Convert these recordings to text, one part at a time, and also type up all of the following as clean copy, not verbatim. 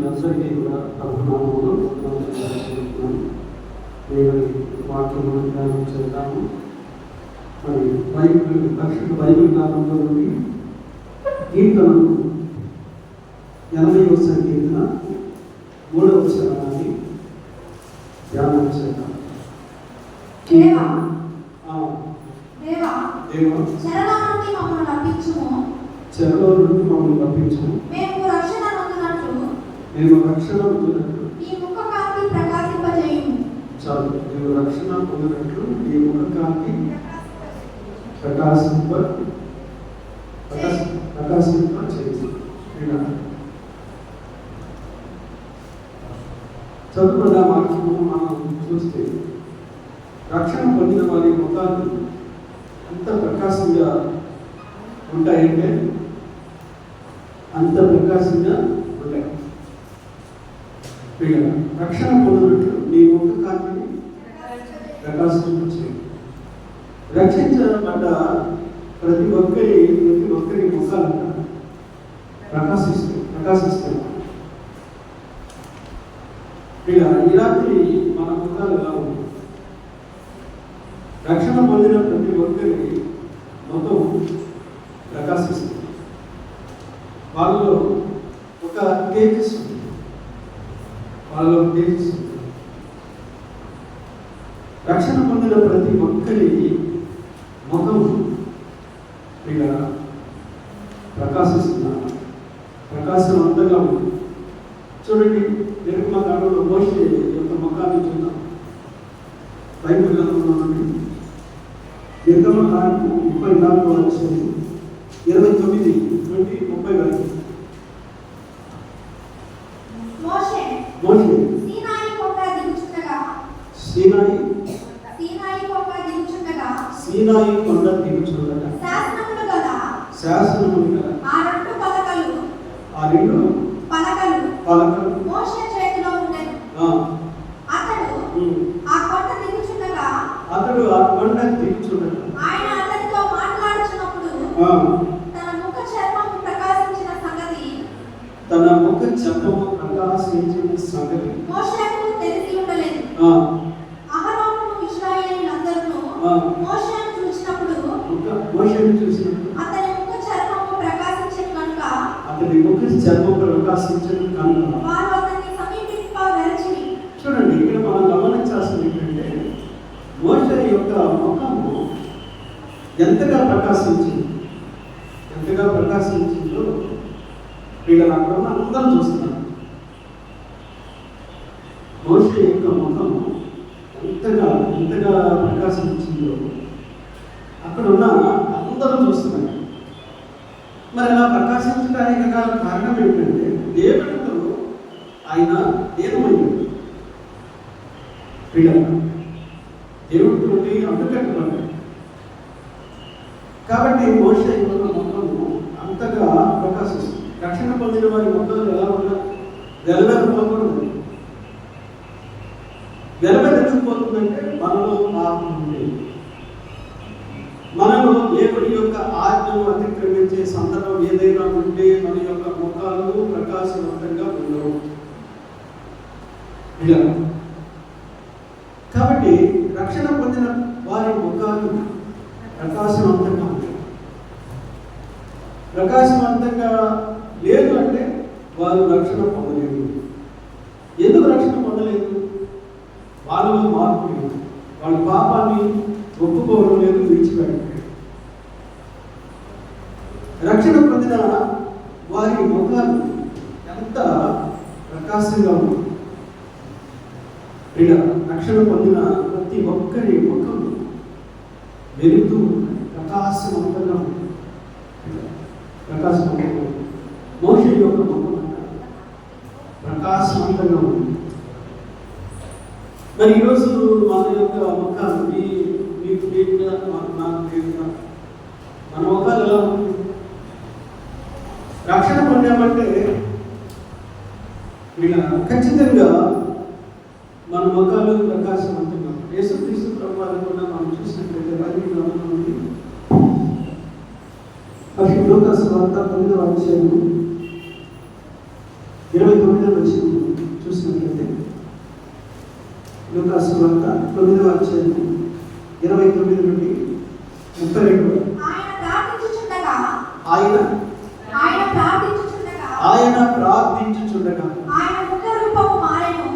అందరికీ కూడా ప్రభునామములో దేవుని వాక్యము ధ్యానం చేద్దాము. మరి బైబిల్ కాలంలో నుండి కీర్తనలు 80వ సంకీర్తన 3వ చరణాన్ని ధ్యానం చేద్దాం. చెరలో నుండి మమ్మల్ని రప్పించుము. మేము రక్షణ పొందినట్లు ఈ ముఖ కాంతి ప్రకాశింపజేయుము. చాలు, మేము రక్షణ పొందినట్లు ఈ ముఖ కాంతి ప్రకాశింపజేయు. చదువుకున్న వాక్యము మనం చూస్తే రక్షణ పొందిన వారి ముఖాలు ఎంత ప్రకాశంగా ఉంటాయంటే అంత ప్రకాశంగా ఉంటాయి. రక్షణ పొందినట్లు నీ ముఖ కాంతిని ప్రకాశించే. రక్షించబడ్డ ప్రతి ఒక్కరి ముఖాలను ప్రకాశిస్తాయి. ఈ రాత్రి మన ముఖాలు ఎలా ఉంది? రక్షణ పొందిన ప్రతి ఒక్కరి ముఖం ప్రకాశిస్తుంది. వాళ్ళలో ఒక తేజస్సు ఉంది. రక్షణ పొందిన ప్రతి ఒక్కరి ముఖం ఇక ప్రకాశవంతంగా ఉంది. చూడండి, నిర్గమకాండంలో మోషే యొక్క ముఖాన్ని చూద్దాం. బైబిల్ గ్రంథంలోని నిర్గమకాండం 34వ అధ్యాయం 29 నుండి 30 వరకు. మోషే సీనాయి కొండ దిగుచుండగా శాసనములు గల ఆ రెండు పలకలు మోషే చేతిలో ఉండెను. అతడు ఆ కొండ దిగుచుండగా ఆయన అతనితో మాట్లాడుచున్నప్పుడు తన ముఖ చర్మము ప్రకాశించిన సంగతి మోషేకు తెలిసి ఉండలేదు. అహరోనును ఇశ్రాయేలీయులందరూ మోషేను చూసినప్పుడు అతని ముఖ చర్మము ప్రకాశించెను కనుక వారు అతన్ని సమీపింప వెరచిరి. చూడండి, ఇక్కడ మనం గమనించాల్సింది ఏంటంటే మోషే యొక్క ముఖము ఎంతగా ప్రకాశించిందో వీళ్ళని అక్కడ ఉన్న అందరూ చూస్తున్నారు. మోషే యొక్క ముఖము ఎంతగా ప్రకాశించిందో అక్కడ ఉన్న అందరూ చూస్తున్నారు. మరి అలా ప్రకాశించడానికి గల కారణం ఏంటంటే దేవుడితో ఆయన ఏకమైంది. దేవుడితో అంటుకట్టబడ్డాడు. కాబట్టి మోషే యొక్క ముఖము అంతగా ప్రకాశిస్తుంది. రక్షణ పొందిన వారి ముఖాలు ఎలా ఉన్నా వెలవెలకపోతుందంటే మనలో పాపం ఉంది. మనలో దేవుడి యొక్క ఆజ్ఞను అతిక్రమించే సందర్భం ఏదైనా ఉంటే మన యొక్క ముఖాలు ప్రకాశవంతంగా ఉండవు. కాబట్టి రక్షణ పొందిన వారి ముఖాలు ప్రకాశవంతంగా లేదు అంటే వారు రక్షణ పొందలేదు. ఎందుకు రక్షణ పొందలేదు? వాళ్ళలో మార్పు లేదు. వాళ్ళ పాపాన్ని ఒప్పుకోవడం లేదు, విడిచిపెట్టలేదు. రక్షణ పొందిన వారి ముఖాలు ఎంత ప్రకాశంగా ఉంది. రక్షణ పొందిన ప్రతి ఒక్కరి ముఖం వెలుగుతూ ప్రకాశవంతంగా ఉంది. మోషే యొక్క ముఖం ప్రకాశవంతంగా ఉంది. మరి ఈరోజు మన యొక్క ముఖాలు మన ముఖాలు ఎలా ఉంది? రక్షణ పొందామంటే ఖచ్చితంగా మన ముఖాలు ప్రకాశవంతంగా. యేసుక్రీస్తు ప్రభువారు కూడా మనం చూసినట్లయితే బైబిల్ గ్రంథంలో నుండి లూకా సువార్త 9వ అధ్యాయం వచ్చిన చూసినట్లయితే లూకా సువార్త 9వ అధ్యాయం 29 నుండి 32 వరకు. ఆయన ప్రార్థించుచుండగా ఆయన ప్రార్థించుచుండగా ఆయన ప్రార్థించుచుండగా ఆయన ముఖ రూపము మారెను.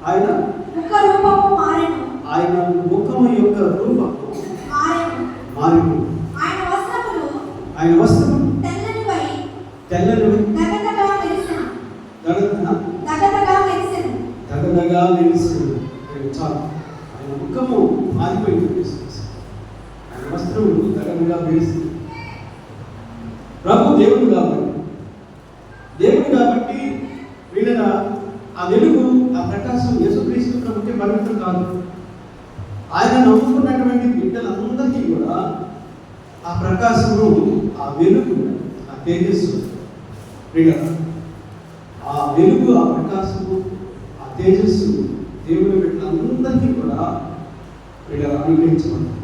ఆయన ముఖ రూపము మారెను. ఆయన ముఖము యొక్క రూపము మారెను. మారెను. ఆయన వస్త్రములు తెల్లనివై తెల్లనివై దగదగా మెరిసెను. దగదగా మెరిసెను. చాలు. ఆయన ముఖము మారిపోయింది. ఆయన వస్త్రములు దగదగా మెరిసింది. ప్రభు దేవుడు కాబట్టి వీళ్ళ ఆ వెలుగు, ఆ ప్రకాశం యేసుక్రీస్తు ప్రభుకే పరిమితం కాదు. ఆయన నమ్ముకున్నటువంటి బిడ్డలందరికీ కూడా ఆ ప్రకాశము, ఆ వెలుగు, ఆ తేజస్సు వీళ్ళ ఆ వెలుగు, ఆ ప్రకాశము, ఆ తేజస్సు దేవుని బిడ్డలందరికీ కూడా వీళ్ళ అనుగ్రహించబడతారు.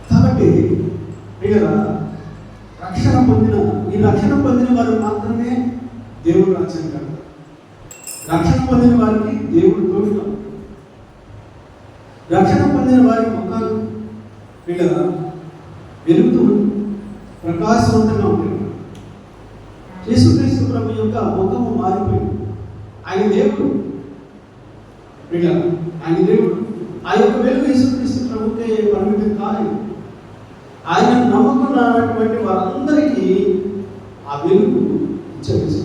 కాబట్టి వీళ్ళ రక్షణ పొందిన వారు మాత్రమే దేవుడు రాజ్యం కడతారు. రక్షణ పొందిన వారికి దేవుడు తోడుగా, రక్షణ పొందిన వారి ముఖాలు వీళ్ళ వెలుగుతూ ప్రకాశవంతంగా ఉంటాయి. యేసుక్రీస్తు ప్రభు యొక్క ముఖము మారిపోయింది. ఆయన దేవుడు ఆయన దేవుడు. ఆ యొక్క వెలుగు యేసుక్రీస్తు ప్రభుకే పరిమితం కాలేదు. ఆయన నమ్మకున్నటువంటి వారందరికీ ఆ వెలుగు ఇచ్చేసి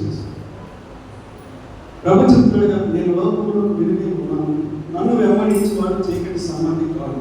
ప్రభు చెప్తున్నాడు, నేను లోకంలో వెలుగే ఉన్నాను, నన్ను వెంబడించేవాడు చీకటి సంబంధి కాదు.